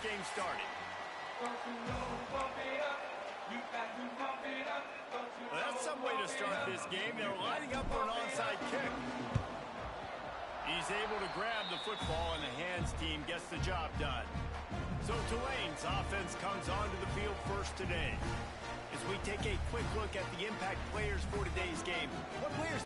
game started. Well, that's some way to start this game. They're lining up for an onside kick. He's able to grab the football, and the hands team gets the job done. So Tulane's offense comes onto the field first today. As we take a quick look at the impact players for today's game, what players...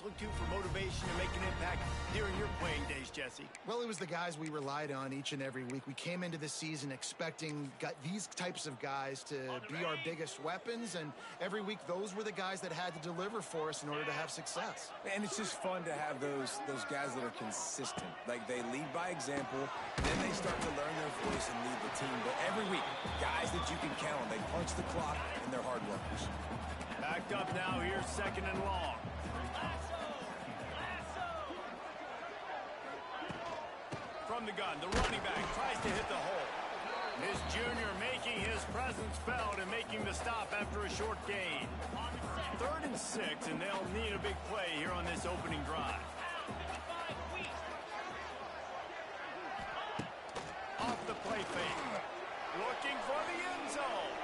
look to for motivation to make an impact during your playing days, Jesse? Well, it was the guys we relied on each and every week. We came into the season expecting these types of guys to be our biggest weapons, and every week those were the guys that had to deliver for us in order to have success. And it's just fun to have those guys that are consistent. Like, they lead by example, then they start to learn their voice and lead the team. But every week, guys that you can count on, they punch the clock, and they're hard workers. Backed up now, here's 2nd and long. From the gun, the running back tries to hit the hole. His junior making his presence felt and making the stop after a short gain. 3rd and 6, and they'll need a big play here on this opening drive. Off the play fake. Looking for the end zone.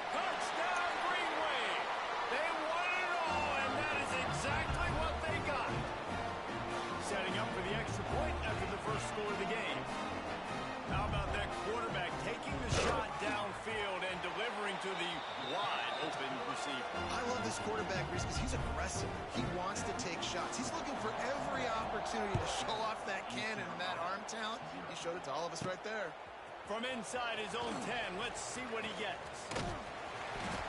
Touchdown, Green Wave. They won it all, and that is exactly what they got. Setting up for the extra point after the first score of the game. How about that quarterback taking the shot downfield and delivering to the wide open receiver? I love this quarterback, Reese, because he's aggressive. He wants to take shots. He's looking for every opportunity to show off that cannon and that arm talent. He showed it to all of us right there. From inside his own 10, let's see what he gets.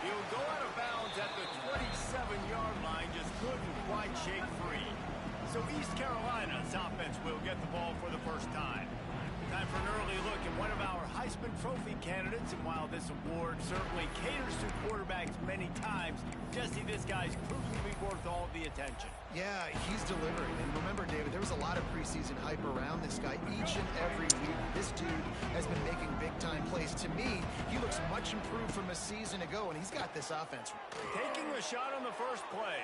He'll go out of bounds at the 27-yard line, just couldn't quite shake free. So East Carolina's offense will get the ball for the first time. Time for an early look at one of our Heisman Trophy candidates, and while this award certainly caters to quarterbacks many times, Jesse, this guy's proven to be worth all the attention. Yeah, he's delivering. And remember, David, there was a lot of preseason hype around this guy each and every week. This dude has been making big-time plays. To me, he looks much improved from a season ago, and he's got this offense. Taking the shot on the first play.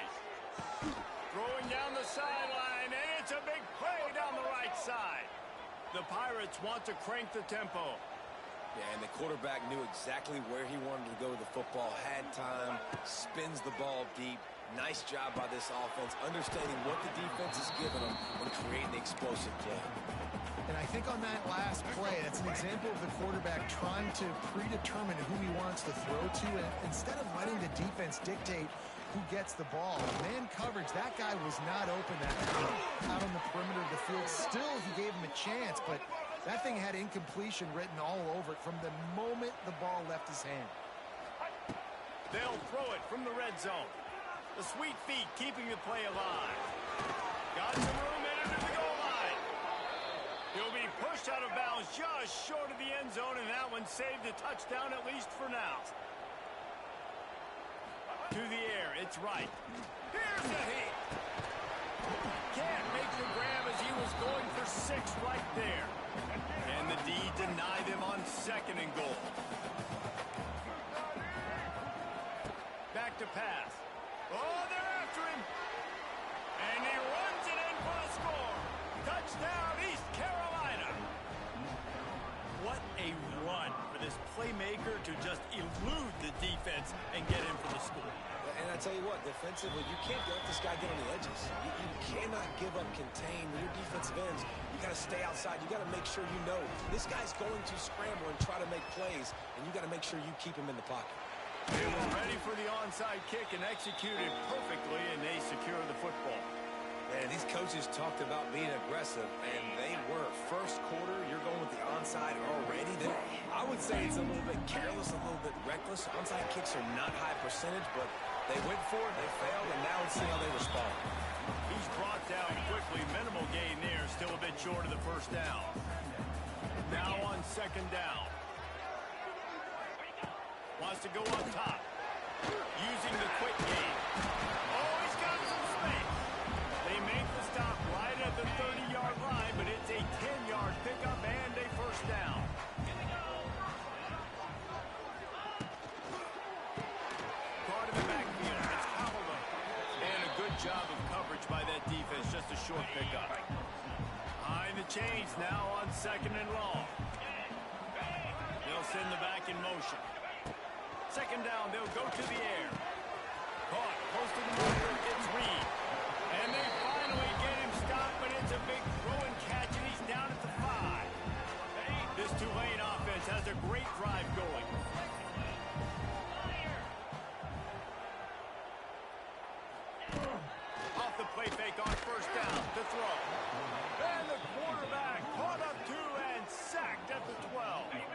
Throwing down the sideline, and it's a big play down the right side. The Pirates want to crank the tempo. Yeah, and the quarterback knew exactly where he wanted to go with the football, had time, spins the ball deep. Nice job by this offense, understanding what the defense is giving them and creating the explosive play. And I think on that last play, that's an example of the quarterback trying to predetermine who he wants to throw to, and instead of letting the defense dictate who gets the ball. Man coverage, that guy was not open that time out on the perimeter of the field. Still, he gave him a chance, but that thing had incompletion written all over it from the moment the ball left his hand. They'll throw it from the red zone. The sweet feet keeping the play alive. Got some room in into the goal line. He'll be pushed out of bounds just short of the end zone, and that one saved a touchdown at least for now. To the air, it's right. Here's a hit. Can't make the grab as he was going for 6 right there. And the D denied him on 2nd and goal. Back to pass. Oh, they're after him. And he runs it in for the score. Touchdown, East Carolina. What a run for this playmaker to just elude the defense and get in for the score. And I tell you what, defensively, you can't let this guy get on the edges. You cannot give up contain with your defensive ends. You got to stay outside. You got to make sure you know this guy's going to scramble and try to make plays, and you got to make sure you keep him in the pocket. They were ready for the onside kick and executed perfectly, and they secure the football. Man, these coaches talked about being aggressive, and they were. First quarter, you're going with the onside already. I would say it's a little bit careless, a little bit reckless. Onside kicks are not high percentage, but they went for it, they failed, and now let's see how they respond. He's brought down quickly. Minimal gain there, still a bit short of the first down. Now on second down. Wants to go on top. Using the quick game. Oh, he's got some space. They make the stop right at the 30-yard line, but it's a 10-yard pickup and a first down. Caught in the backfield. It's hobbled up. And a good job of coverage by that defense. Just a short pickup. Behind the chains now on second and long. They'll send the back in motion. Second down, they'll go to the air. Caught, close to the marker, it's Reed. And they finally get him stopped, but it's a big throw and catch, and he's down at the 5. This Tulane offense has a great drive going. Off the play fake on first down, the throw. And the quarterback caught up two and sacked at the 12.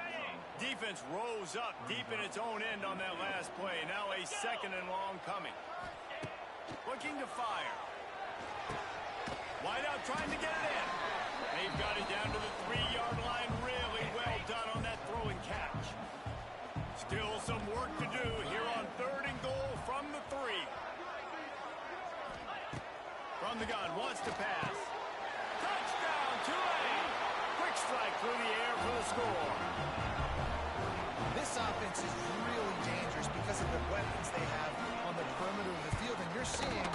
Defense rose up deep in its own end on that last play. Now a second and long coming. Looking to fire. Wide out trying to get it in. They've got it down to the 3-yard line. Really well done on that throw and catch. Still some work to do here on third and goal from the 3. From the gun, wants to pass. Touchdown, Tulane. Quick strike through the air for the score. This offense is really dangerous because of the weapons they have on the perimeter of the field. And you're seeing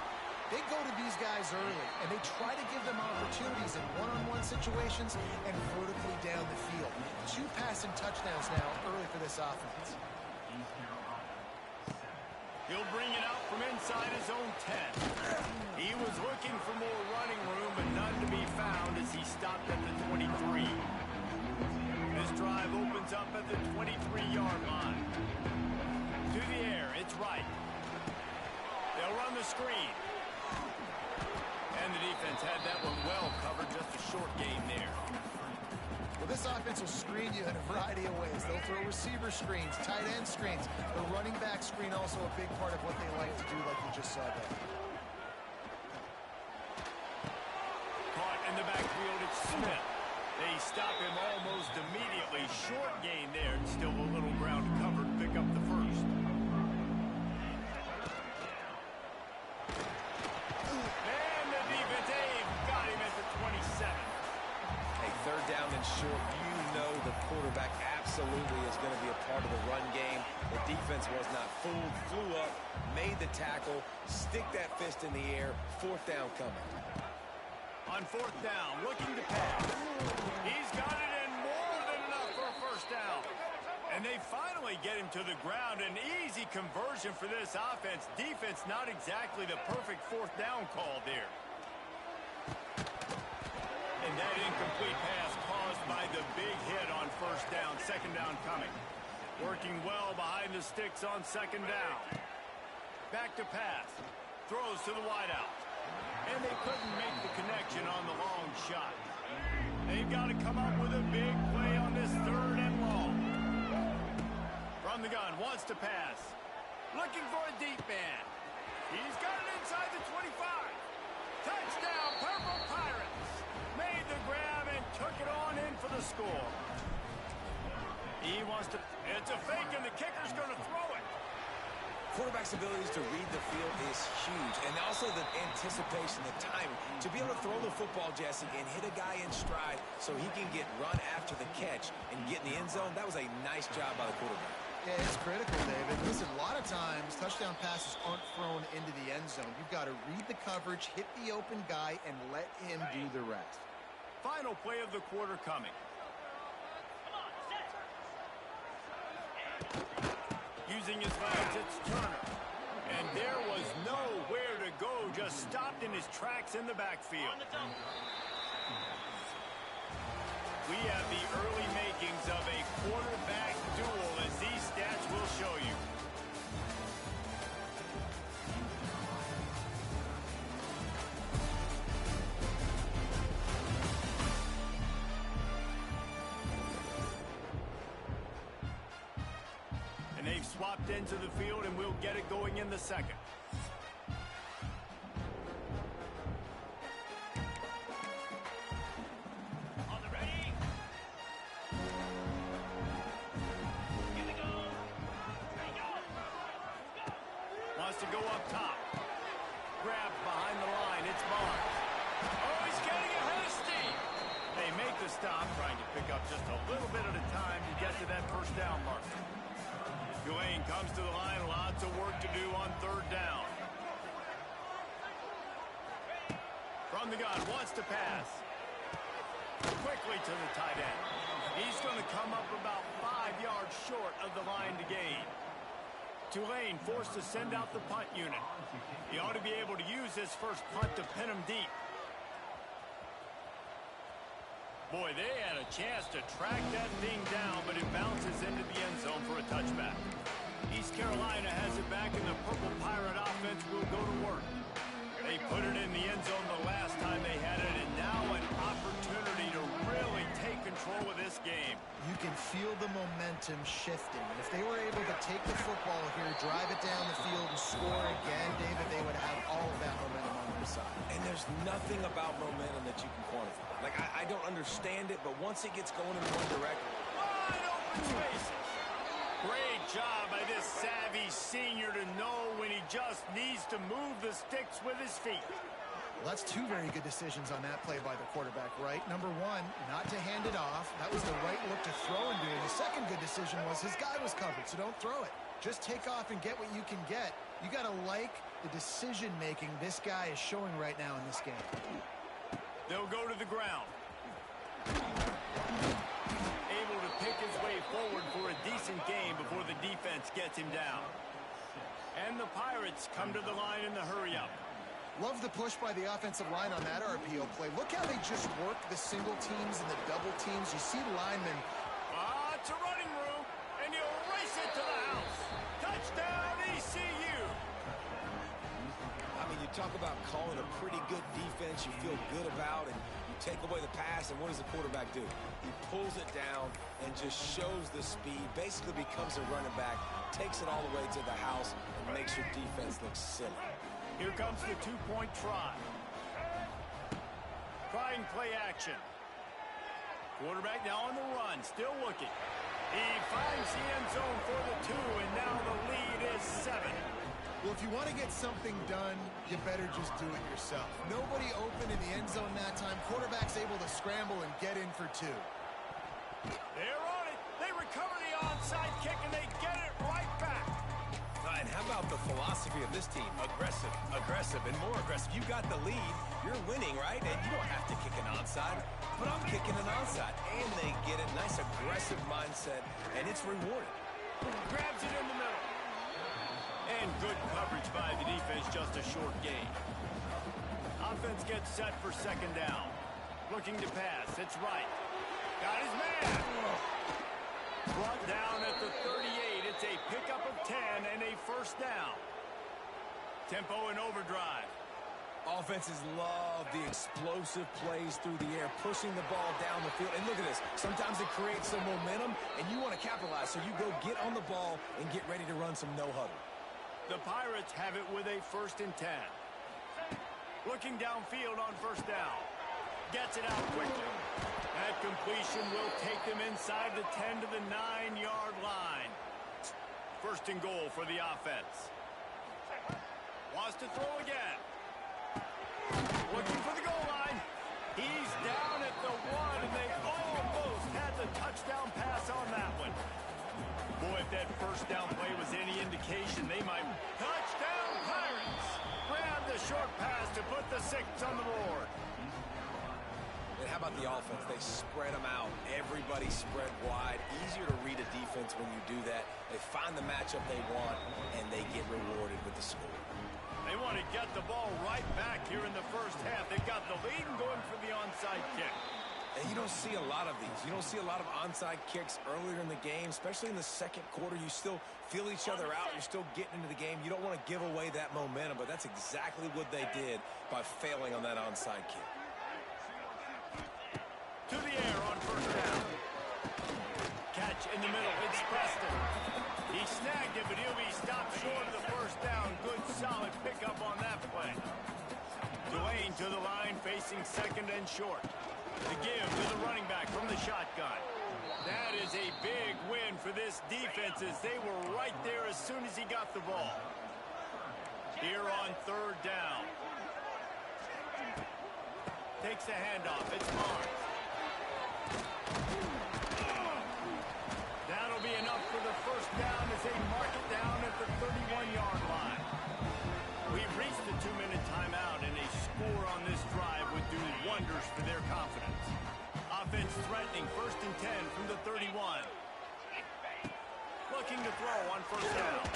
they go to these guys early, and they try to give them opportunities in one-on-one situations and vertically down the field. 2 passing touchdowns now early for this offense. He'll bring it out from inside his own 10. He was looking for more running room, but none to be found as he stopped at the 23. This drive opens up at the 23-yard line. To the air, it's right. They'll run the screen. And the defense had that one well covered, just a short gain there. Well, this offense will screen you in a variety of ways. They'll throw receiver screens, tight end screens. The running back screen also a big part of what they like to do, like you just saw there. Caught in the backfield, it's Smith. They stop him almost immediately. Short gain there. Still a little ground covered. Pick up the first. And the defense got him at the 27. Hey, third down and short. You know the quarterback absolutely is going to be a part of the run game. The defense was not fooled. Flew up, made the tackle, stick that fist in the air. Fourth down coming. On fourth down, looking to pass. He's got it in more than enough for a first down. And they finally get him to the ground. An easy conversion for this offense. Defense not exactly the perfect fourth down call there. And that incomplete pass caused by the big hit on first down. Second down coming. Working well behind the sticks on second down. Back to pass. Throws to the wideout. And they couldn't make the connection on the long shot. They've got to come up with a big play on this third and long. From the gun, wants to pass. Looking for a deep man. He's got it inside the 25. Touchdown, Purple Pirates. Made the grab and took it on in for the score. He wants to... It's a fake, and the kicker's going to throw it. Quarterback's abilities to read the field is huge, and also the anticipation, the timing. To be able to throw the football, Jesse, and hit a guy in stride so he can get run after the catch and get in the end zone, that was a nice job by the quarterback. Yeah, it's critical, David. Listen, a lot of times, touchdown passes aren't thrown into the end zone. You've got to read the coverage, hit the open guy, and let him do the rest. Final play of the quarter coming. Using his legs, it's Turner. And there was stopped in his tracks in the backfield. We have the early makings of a quarterback duel, as these stats will show you. And they've swapped into the field, and we'll get it going in the second. To go up top. Grab behind the line. It's Barnes. Oh, he's getting ahead of steam. They make the stop, trying to pick up just a little bit at a time to get to that first down mark. Tulane comes to the line. Lots of work to do on third down. From the gun, wants to pass. Quickly to the tight end. He's going to come up about 5 yards short of the line to gain. Tulane forced to send out the punt unit. He ought to be able to use this first punt to pin him deep. Boy, they had a chance to track that thing down, but it bounces into the end zone for a touchback. East Carolina has it back, and the Purple Pirate offense will go to work. They put it in the end zone the last time they had it, and now an opportunity to really take control of this game. You can feel the momentum shifting. If they were able to take the football here, drive it down the field, and score again, David, they would have all of that momentum on their side. And there's nothing about momentum that you can quantify. Like, I don't understand it, but once it gets going in one direction. Wide open spaces. Great job by this savvy senior to know when he just needs to move the sticks with his feet. Well, that's two very good decisions on that play by the quarterback, right? Number one, not to hand it off. That was the right look to throw and do. The second good decision was his guy was covered, so don't throw it. Just take off and get what you can get. You got to like the decision-making this guy is showing right now in this game. They'll go to the ground. Able to pick his way forward for a decent game before the defense gets him down. And the Pirates come to the line in the hurry-up. Love the push by the offensive line on that RPO play. Look how they just work the single teams and the double teams. You see the linemen. It's a running room, and you race it to the house. Touchdown, ECU. I mean, you talk about calling a pretty good defense you feel good about, and you take away the pass, and what does the quarterback do? He pulls it down and just shows the speed, basically becomes a running back, takes it all the way to the house, and makes your defense look silly. Here comes the two-point try. Trying play action. Quarterback now on the run, still looking. He finds the end zone for the 2, and now the lead is 7. Well, if you want to get something done, you better just do it yourself. Nobody open in the end zone that time. Quarterback's able to scramble and get in for 2. They're on it. They recover the onside kick, and they get it right back. And how about the philosophy of this team? Aggressive, aggressive, and more aggressive. You got the lead. You're winning, right? And you don't have to kick an onside. But I'm kicking an onside. And they get it. Nice aggressive mindset, and it's rewarded. Grabs it in the middle. And good coverage by the defense, just a short gain. Offense gets set for second down. Looking to pass. It's right. Got his man. Brought down at the 38. It's a pickup of 10 and a first down. Tempo and overdrive. Offenses love the explosive plays through the air, pushing the ball down the field. And look at this. Sometimes it creates some momentum, and you want to capitalize. So you go get on the ball and get ready to run some no-huddle. The Pirates have it with a 1st and 10. Looking downfield on first down. Gets it out quickly. That completion will take them inside the 10 to the 9-yard line. 1st and goal for the offense. Wants to throw again. Looking for the goal line. He's down at the 1, and they almost had the touchdown pass on that one. Boy, if that first down play was any indication, they might. Touchdown Pirates! Grab the short pass to put the 6 on the board. And how about the offense? They spread them out. Everybody spread wide. Easier to read a defense when you do that. They find the matchup they want, and they get rewarded with the score. They want to get the ball right fight back here in the first half. They've got the lead and going for the onside kick. And you don't see a lot of these. You don't see a lot of onside kicks earlier in the game, especially in the second quarter. You still feel each other out. You're still getting into the game. You don't want to give away that momentum, but that's exactly what they did by failing on that onside kick. To the air on first down. Catch in the middle. It's Preston. He snagged it, but he'll be stopped short of the first down. Good, solid pickup on that play. Tulane to the line, facing second and short. The give to the running back from the shotgun. That is a big win for this defense as they were right there as soon as he got the ball. Here on third down. Takes the handoff. It's Barnes. That'll be enough for the first down as they mark it down at the 31-yard line. We've reached the 2-minute timeout, and a score on this drive would do wonders for their confidence. Offense threatening, 1st and 10 from the 31. Looking to throw on first down.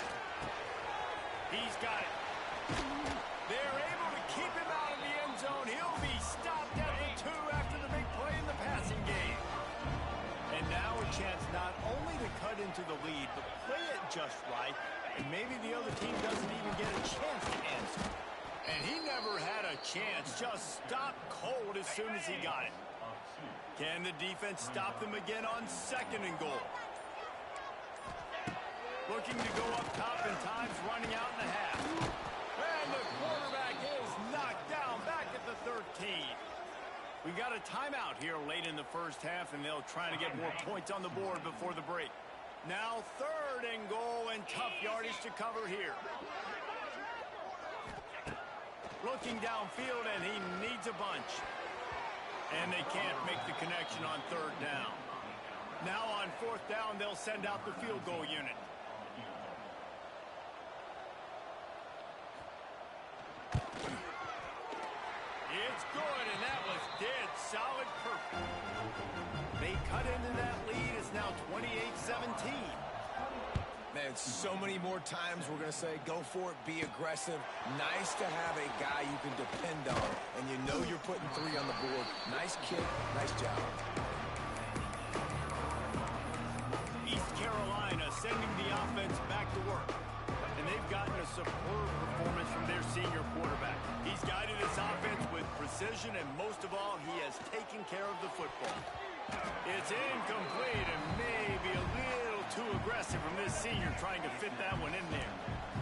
He's got it. They're able to keep him out of the end zone. He'll be stopped at the 2 after the big play in the passing game. And now a chance not only to cut into the lead, but play it just right. And maybe the other team doesn't even get a chance to answer. And he never had a chance. Just stopped cold as soon as he got it. Can the defense stop them again on 2nd and goal? Looking to go up top and time's running out in the half. And the quarterback is knocked down back at the 13. We got a timeout here late in the first half, and they'll try to get more points on the board before the break. Now 3rd and goal, and tough yardage to cover here. Looking downfield, and he needs a bunch. And they can't make the connection on 3rd down. Now on 4th down, they'll send out the field goal unit. It's good, and that was dead solid perfect. They cut into that lead. It's now 28-17. Man, so many more times we're going to say, go for it, be aggressive. Nice to have a guy you can depend on, and you know you're putting 3 on the board. Nice kick, nice job. East Carolina sending the offense back to work. And they've gotten a superb performance from their senior quarterback. He's guided this offense with precision, and most of all, he has taken care of the football. It's incomplete and maybe a little too aggressive from this senior trying to fit that one in there.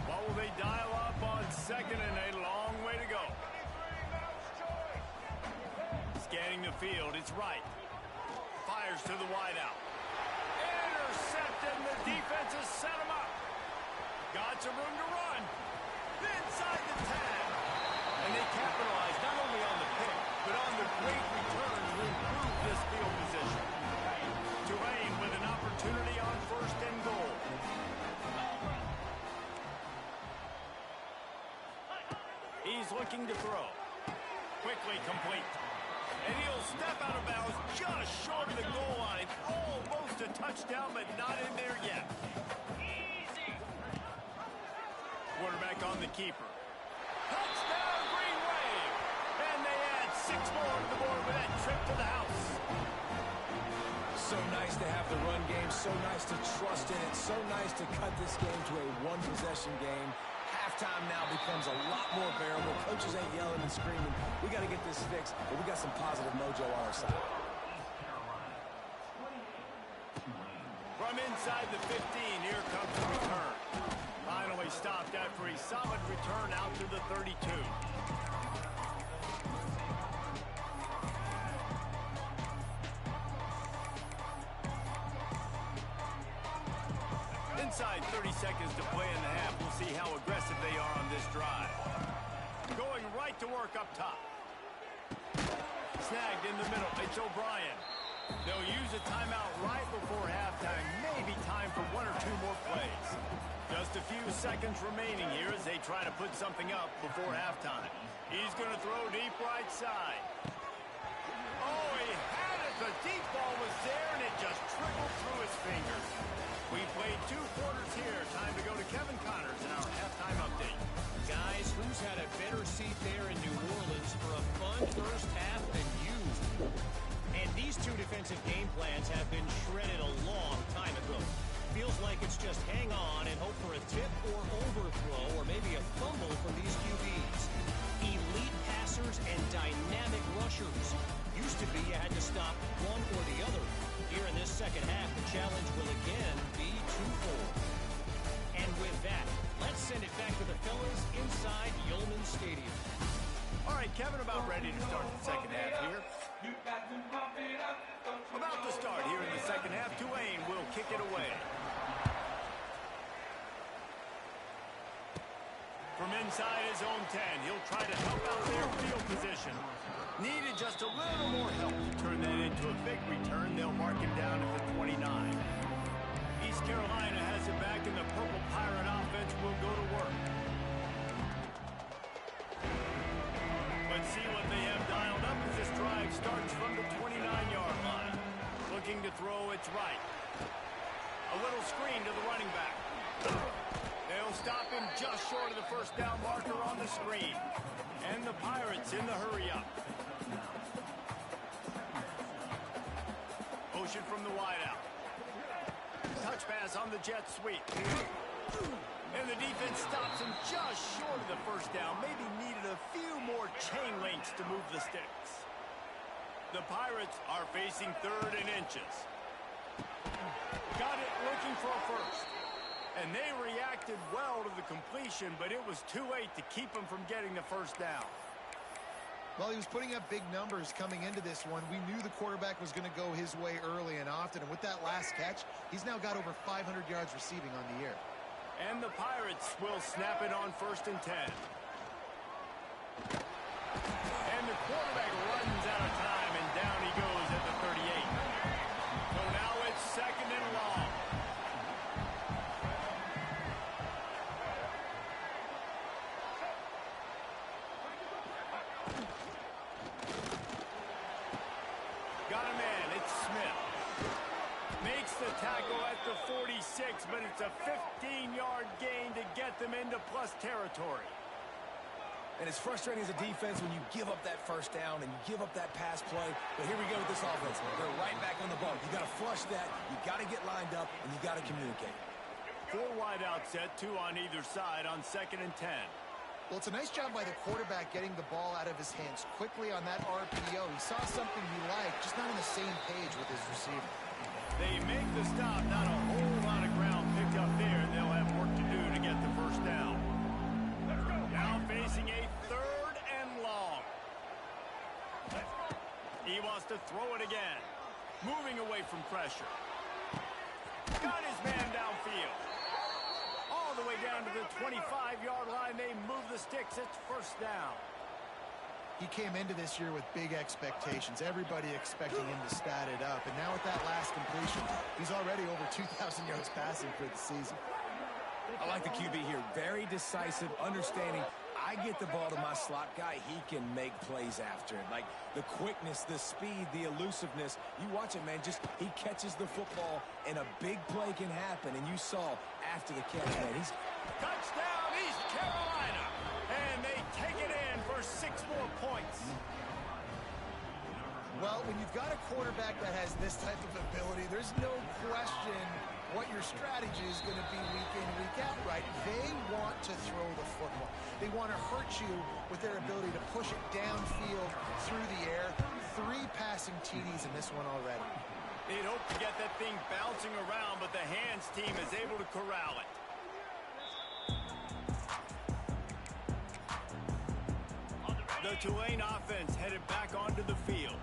What will they dial up on 2nd and a long way to go? Scanning the field, it's right. Fires to the wideout. Intercepted, and the defense has set him up. Got some room to run. Inside the 10. And they capitalize not only on the pick, but on the great return to improve this field position. Tulane with an opportunity on 1st and goal. He's looking to throw. Quickly complete. And he'll step out of bounds just short of the goal line. Almost a touchdown, but not in there yet. Quarterback on the keeper. Touchdown, Green Wave! And they add 6 more to the board with that trip to the house. So nice to have the run game, so nice to trust in it, so nice to cut this game to a 1-possession game. Halftime now becomes a lot more bearable. Coaches ain't yelling and screaming. We got to get this fixed, but we got some positive mojo on our side. From inside the 15, here comes the return. Finally stopped after a solid return out to the 32. Inside 30 seconds to play in the half. We'll see how aggressive they are on this drive. Going right to work up top. Snagged in the middle. It's O'Brien. They'll use a timeout right before halftime. Maybe time for 1 or 2 more plays. Just a few seconds remaining here as they try to put something up before halftime. He's going to throw deep right side. Oh, he had it. The deep ball was there, and it just trickled through his fingers. We played 2 quarters here. Time to go to Kevin Connors in our halftime update. Guys, who's had a better seat there in challenge will again be twofold. And with that, let's send it back to the fellas inside Yeoman Stadium. All right, Kevin, about ready to start the second half here. About to start here in the second half. Tulane will kick it away. From inside his own 10, he'll try to help out their field position. Needed just a little more help to turn that into a big return. They'll mark him down at the 29. East Carolina has it back, and the Purple Pirate offense will go to work. Let's see what they have dialed up as this drive starts from the 29-yard line. Looking to throw, it's right. A little screen to the running back. They'll stop him just short of the first down marker on the screen. And the Pirates in the hurry-up. Motion from the wideout. Touch pass on the jet sweep. And the defense stops him just short of the first down. Maybe needed a few more chain links to move the sticks. The Pirates are facing 3rd and inches. Got it looking for a first. And they reacted well to the completion, but it was too late to keep him from getting the first down. Well, he was putting up big numbers coming into this one. We knew the quarterback was going to go his way early and often. And with that last catch, he's now got over 500 yards receiving on the year. And the Pirates will snap it on 1st and 10. And the quarterback runs out of time, and down he goes at the 38. So now it's 2nd and long. Got a man, it's Smith. Makes the tackle at the 46, but it's a 15-yard gain to get them into plus territory. And it's frustrating as a defense when you give up that first down and you give up that pass play. But here we go with this offense. They're right back on the ball. You got to flush that. You got to get lined up, and you got to communicate. 4 wide out set, 2 on either side on 2nd and 10. Well, it's a nice job by the quarterback getting the ball out of his hands quickly on that RPO. He saw something he liked, just not on the same page with his receiver. They make the stop, not a whole lot of ground picked up there, and they'll have work to do to get the first down. Now facing a 3rd and long. He wants to throw it again. Moving away from pressure. Got his man downfield. All the way down to the 25-yard line. They move the sticks. It's first down. He came into this year with big expectations. Everybody expecting him to stat it up. And now with that last completion, he's already over 2,000 yards passing for the season. I like the QB here. Very decisive, understanding. I get the ball to my slot guy, he can make plays after it. Like the quickness, the speed, the elusiveness. You watch it, man. Just he catches the football, and a big play can happen. And you saw after the catch, man. He's touchdown, East Carolina. And they take it in for 6 more points. Well, when you've got a quarterback that has this type of ability, there's no question what your strategy is going to be week in, week out, right? They want to throw the football. They want to hurt you with their ability to push it downfield through the air. 3 passing TDs in this one already. They'd hope to get that thing bouncing around, but the hands team is able to corral it. The Tulane offense headed back onto the field.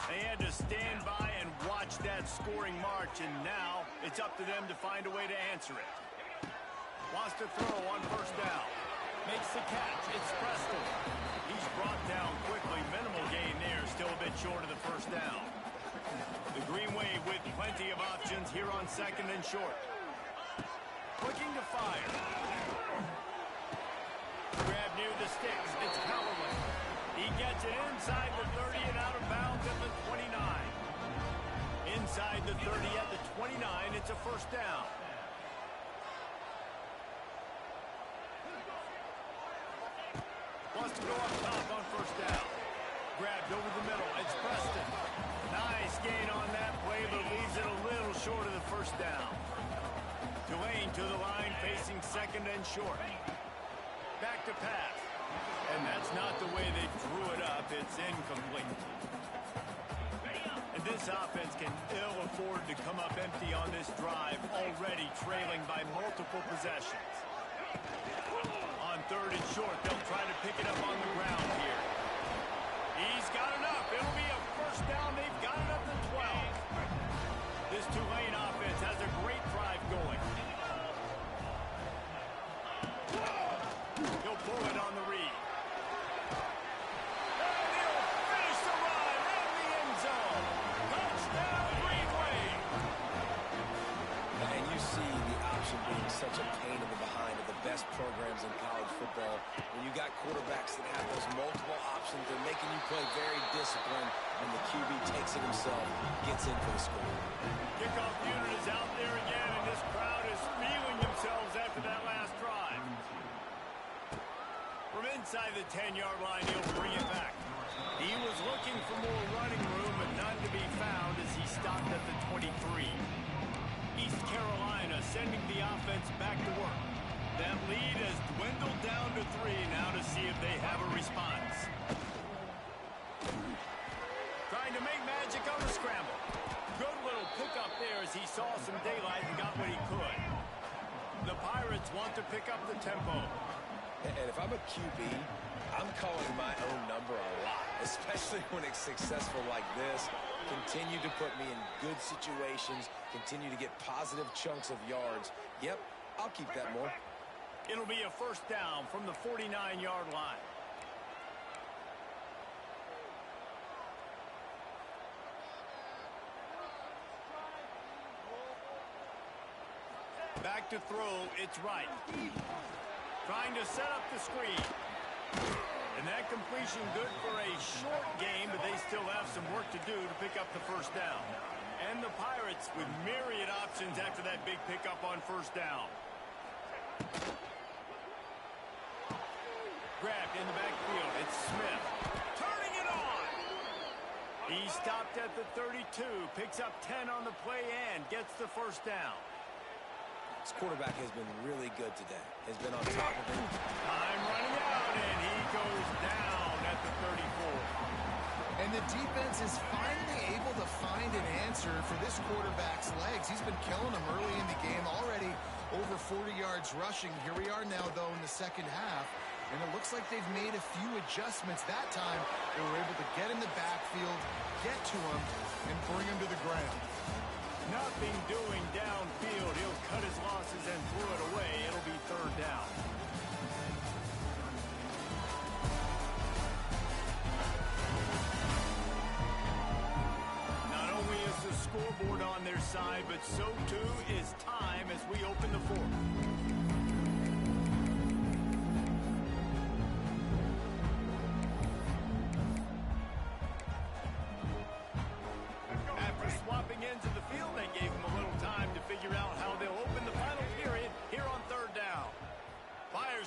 They had to stand by and watch that scoring march, and now it's up to them to find a way to answer it. Wants to throw on first down. Makes the catch. It's Preston. He's brought down quickly. Minimal gain there. Still a bit short of the first down. The Green Wave with plenty of options here on 2nd and short. Looking to fire. Grab near the sticks. It's Callaway. He gets it inside the 30 and out of bounds at the 29. Inside the 30 at the 29, it's a first down. Wants to go up top on first down. Grabbed over the middle. It's Preston. Nice gain on that play, but leaves it a little short of the first down. Tulane to the line, facing 2nd and short. Back to pass. And that's not the way they drew it up. It's incomplete. And this offense can ill afford to come up empty on this drive, already trailing by multiple possessions. On 3rd and short, they'll try to pick it up on the ground here. He's got enough. It'll be a first down. They've got it up to 12. This Tulane offense has a great drive going. He'll pull it on the read. And he'll finish the run in the end zone. Touchdown, Green Wave. And you see the option being such a pain in the behind of the best programs in college football. When you got quarterbacks that have those multiple options, they're making you play very disciplined, and the QB takes it himself, gets in for the score. Kickoff unit is out there again, and this crowd is feeling themselves after that last drive. From inside the 10-yard line, he'll bring it back. He was looking for more running room, but none to be found as he stopped at the 23. East Carolina sending the offense back to work. That lead has dwindled down to 3 now to see if they have a response. Trying to make magic on the scramble. Good little pickup there as he saw some daylight and got what he could. The Pirates want to pick up the tempo. And if I'm a QB, I'm calling my own number a lot, especially when it's successful like this. Continue to put me in good situations, continue to get positive chunks of yards. Yep, I'll keep that more. It'll be a first down from the 49-yard line. Back to throw, it's right. Trying to set up the screen. And that completion good for a short game, but they still have some work to do to pick up the first down. And the Pirates with myriad options after that big pickup on first down. Grabbed in the backfield. It's Smith. Turning it on. He stopped at the 32. Picks up 10 on the play and gets the first down. This quarterback has been really good today. Has been on top of it. Time running out, and he goes down at the 34. And the defense is finally able to find an answer for this quarterback's legs. He's been killing them early in the game, already over 40 yards rushing. Here we are now, though, in the second half. And it looks like they've made a few adjustments. That time, they were able to get in the backfield, get to him, and bring him to the ground. Nothing doing downfield. He'll cut his losses and throw it away. It'll be 3rd down. Not only is the scoreboard on their side, but so too is time as we open the 4th.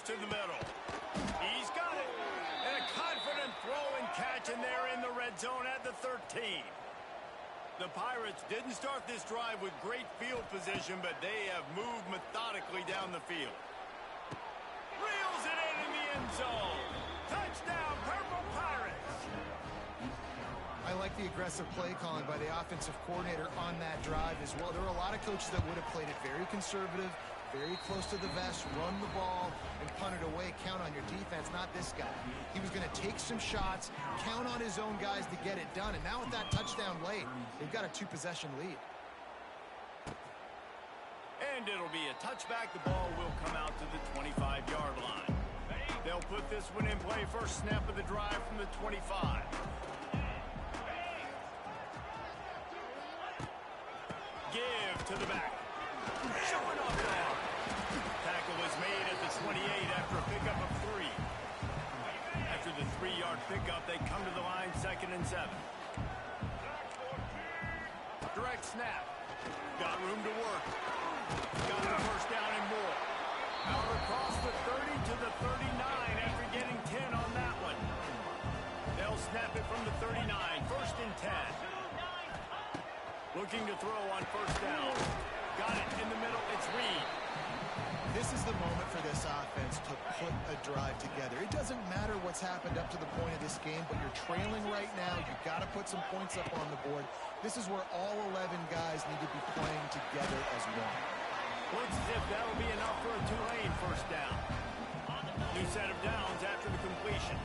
To the middle. He's got it. And a confident throw and catch, and they're in the red zone at the 13. The Pirates didn't start this drive with great field position, but they have moved methodically down the field. Reels it in the end zone. Touchdown, Purple Pirates. I like the aggressive play calling by the offensive coordinator on that drive as well. There were a lot of coaches that would have played it very conservative, very close to the vest, run the ball, and punt it away. Count on your defense, not this guy. He was going to take some shots, count on his own guys to get it done. And now with that touchdown late, they've got a 2-possession lead. And it'll be a touchback. The ball will come out to the 25-yard line. They'll put this one in play. First snap of the drive from the 25. Give to the back. Showing off the arm. Tackle is made at the 28 after a pickup of 3. After the 3-yard pickup, they come to the line 2nd and 7. Direct snap. Got room to work. Got the first down and more. Out across the 30 to the 39 after getting 10 on that one. They'll snap it from the 39. 1st and 10. Looking to throw on first down. Got it in the middle. It's Reed. This is the moment for this offense to put a drive together. It doesn't matter what's happened up to the point of this game, but you're trailing right now. You've got to put some points up on the board. This is where all 11 guys need to be playing together as one. Looks as if that'll be enough for a Tulane first down. New set of downs after the completion.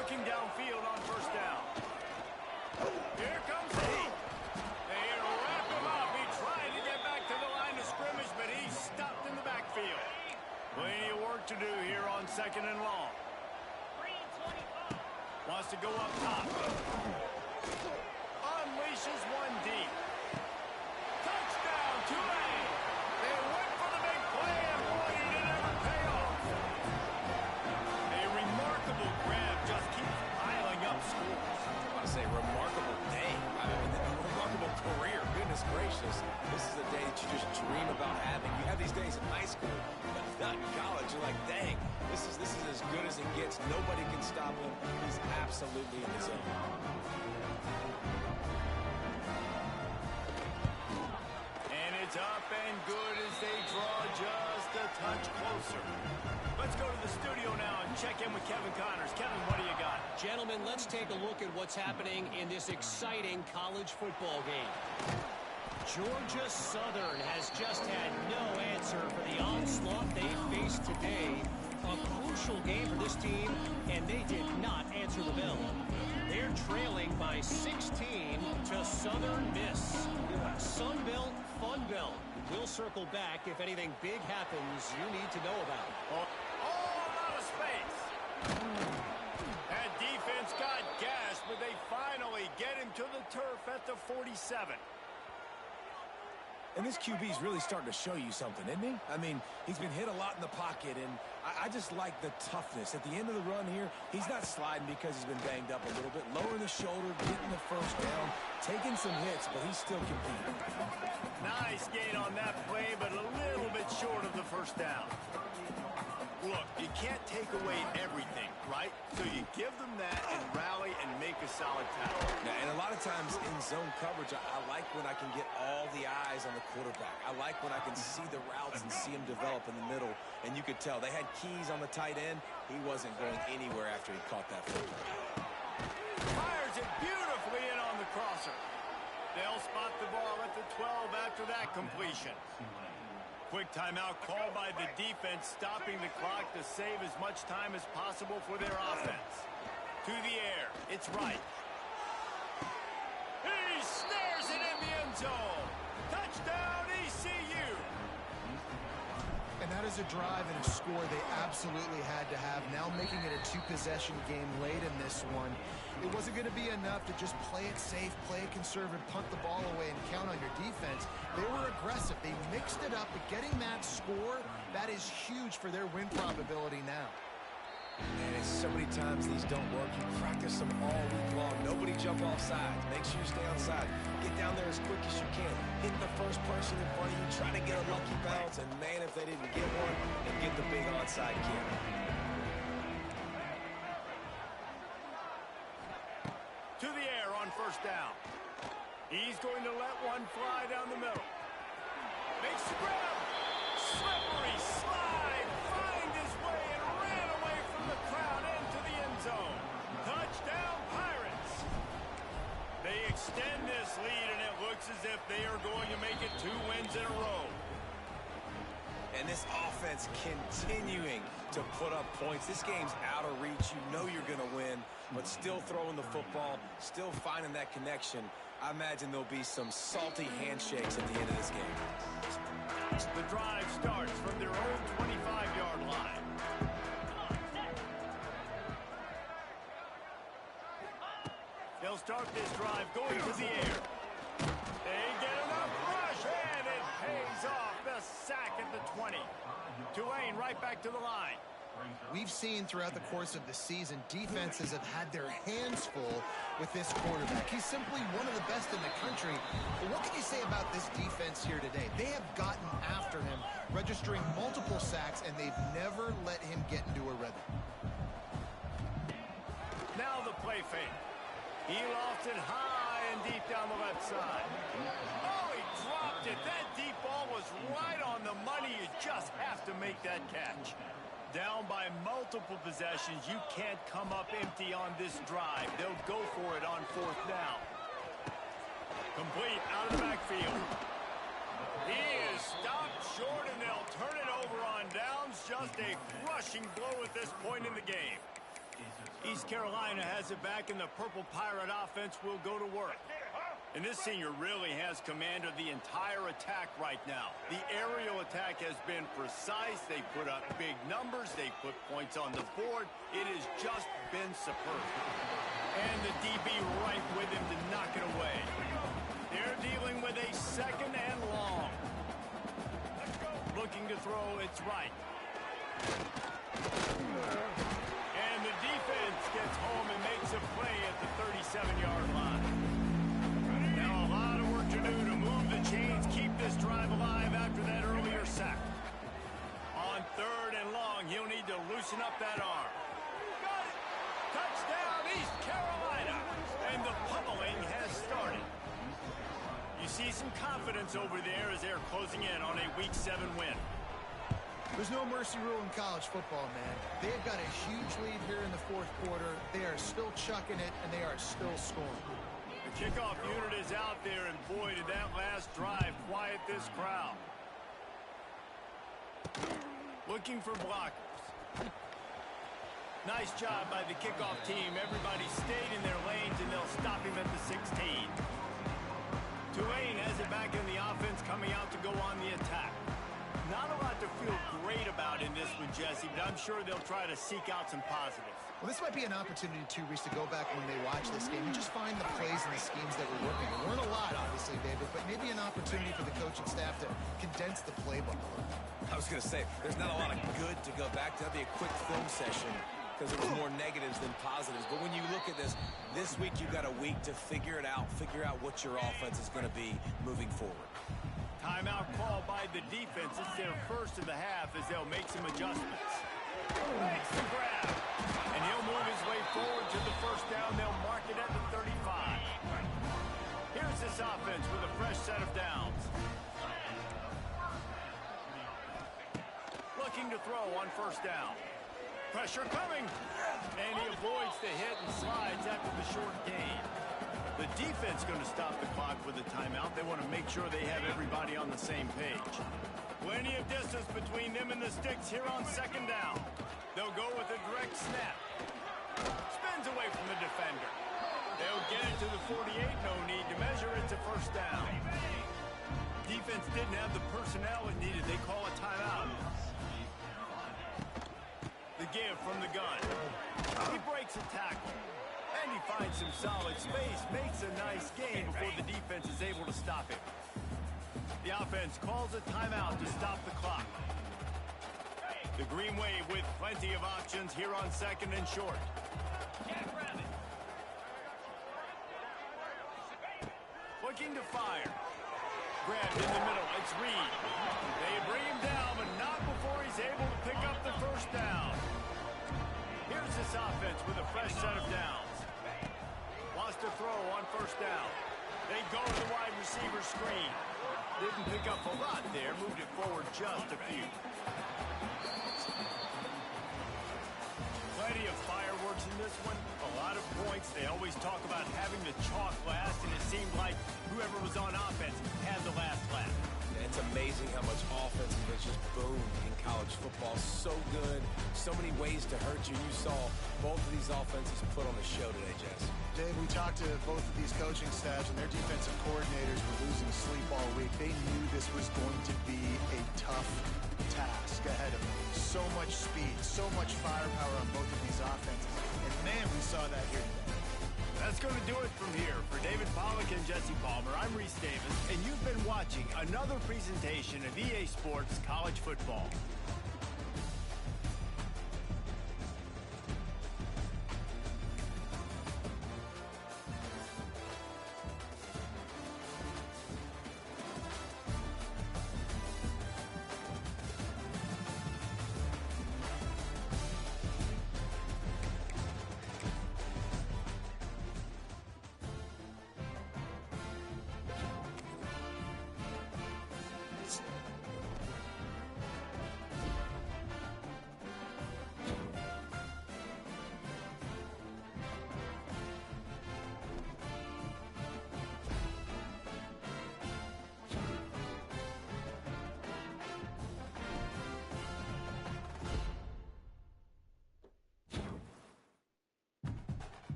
Looking downfield on first down. Here comes he. They wrap him up. He tried to get back to the line of scrimmage, but he's stopped in the backfield. Plenty of work to do here on second and long. Wants to go up top. Unleashes one deep. Touchdown, Tulane. They went for the big play, and boy, did it ever pay off. A remarkable grab just keeps piling up scores. I want to say remarkable day. I mean, a remarkable career. Goodness gracious. This is a day that you just dream about having. You have these days in high school, but not in college. You're like, dang, this is as good as it gets. Nobody can stop him. He's absolutely in the zone. It's up and good as they draw just a touch closer. Let's go to the studio now and check in with Kevin Connors. Kevin, what do you got? Gentlemen, let's take a look at what's happening in this exciting college football game. Georgia Southern has just had no answer for the onslaught they faced today. A crucial game for this team, and they did not answer the bell. They're trailing by 16 to Southern Miss. Sun Belt, Fun Belt. We'll circle back if anything big happens you need to know about. All out of space. That defense got gashed, but they finally get him to the turf at the 47. And this QB's really starting to show you something, isn't he? I mean, he's been hit a lot in the pocket, and I just like the toughness. At the end of the run here, he's not sliding because he's been banged up a little bit. Lowering the shoulder, getting the first down, taking some hits, but he's still competing. Nice gain on that play, but a little bit short of the first down. Look, you can't take away everything, right? So you give them that and rally and make a solid tackle. Now, and a lot of times in zone coverage, I like when I can get all the eyes on the quarterback. I like when I can see the routes and see him develop in the middle. And you could tell they had keys on the tight end. He wasn't going anywhere after he caught that football. Fires it beautifully in on the crosser. They'll spot the ball at the 12 after that completion. Quick timeout called by the defense, stopping the clock to save as much time as possible for their offense. To the air. It's right. He snares it in the end zone. Touchdown, ECU. And that is a drive and a score they absolutely had to have. Now making it a two-possession game late in this one. It wasn't going to be enough to just play it safe, play it conservative, punt the ball away, and count on your defense. They were aggressive. They mixed it up, but getting that score, that is huge for their win probability now. And it's so many times these don't work. You practice them all week long. Nobody jump off sides. Make sure you stay on side. Get down there as quick as you can. Hit the first person in front of you. Try to get a lucky bounce. And, man, if they didn't get one, and get the big onside kick. To the air on first down. He's going to let one fly down the middle. Makes the grab. Slippery slide. Find his way and ran away from the crowd into the end zone. Touchdown, Pirates. They extend this lead, and it looks as if they are going to make it 2 wins in a row. And this offense continuing to put up points. This game's out of reach. You know you're going to win, but still throwing the football, still finding that connection. I imagine there'll be some salty handshakes at the end of this game. The drive starts from their own 25-yard line. They'll start this drive going to the air. They get enough rush, and it pays off. The sack at the 20. Tulane right back to the line. We've seen throughout the course of the season, defenses have had their hands full with this quarterback. He's simply one of the best in the country. But what can you say about this defense here today? They have gotten after him, registering multiple sacks, and they've never let him get into a rhythm. Now the play fake. He lofted high and deep down the left side. Oh, he dropped dropped it. That deep ball was right on the money. You just have to make that catch. Down by multiple possessions, you can't come up empty on this drive. They'll go for it on 4th down. Complete out of the backfield. He is stopped short, and they'll turn it over on downs. Just a crushing blow at this point in the game. East Carolina has it back, and the Purple Pirate offense will go to work. And this senior really has command of the entire attack right now. The aerial attack has been precise. They put up big numbers. They put points on the board. It has just been superb. And the DB right with him to knock it away. They're dealing with a 2nd and long. Looking to throw, it's right. And the defense gets home and makes a play at the 37-yard line. Now a lot of work to do to move the chains, keep this drive alive after that earlier sack. On 3rd and long, he'll need to loosen up that arm. Got it! Touchdown, East Carolina! And the pummeling has started. You see some confidence over there as they're closing in on a Week 7 win. There's no mercy rule in college football, man. They've got a huge lead here in the 4th quarter. They are still chucking it, and they are still scoring. The kickoff unit is out there, and boy, did that last drive quiet this crowd. Looking for blockers. Nice job by the kickoff team. Everybody stayed in their lanes, and they'll stop him at the 16. Tulane has it back in the offense, coming out to go on the attack. Not a lot to feel great about in this one, Jesse, but I'm sure they'll try to seek out some positives. Well, this might be an opportunity, too, Reese, to go back when they watch this game and just find the plays and the schemes that were working. There weren't a lot, obviously, David, but maybe an opportunity for the coaching staff to condense the playbook a little. I was going to say, there's not a lot of good to go back to. That'd be a quick film session because it was more negatives than positives. But when you look at this week you've got a week to figure it out, figure out what your offense is going to be moving forward. Timeout call by the defense. It's their first of the half as they'll make some adjustments. Makes the grab. And he'll move his way forward to the 1st down. They'll mark it at the 35. Here's this offense with a fresh set of downs. Looking to throw on 1st down. Pressure coming. And he avoids the hit and slides after the short gain. The defense going to stop the clock with a timeout. They want to make sure they have everybody on the same page. Plenty of distance between them and the sticks here on 2nd down. They'll go with a direct snap. Spins away from the defender. They'll get it to the 48. No need to measure. It's a 1st down. Defense didn't have the personnel it needed. They call a timeout. The give from the gun. He breaks a tackle. And he finds some solid space, makes a nice gain before the defense is able to stop him. The offense calls a timeout to stop the clock. The Green Wave with plenty of options here on 2nd and short. Looking to fire. Grabbed in the middle, it's Reed. They bring him down, but not before he's able to pick up the 1st down. Here's this offense with a fresh set of downs. Lost a throw on 1st down. They go to the wide receiver screen. Didn't pick up a lot there. Moved it forward just a few. Plenty of fireworks in this one. A lot of points. They always talk about having the chalk last, and it seemed like whoever was on offense had the last laugh. It's amazing how much offense has just boomed in college football. So good. So many ways to hurt you. You saw both of these offenses put on a show today, Jess. Dave, we talked to both of these coaching staffs, and their defensive coordinators were losing sleep all week. They knew this was going to be a tough task ahead of them. So much speed, so much firepower on both of these offenses. And, man, we saw that here today. That's going to do it from here. For David Pollack and Jesse Palmer, I'm Reese Davis, and you've been watching another presentation of EA Sports College Football.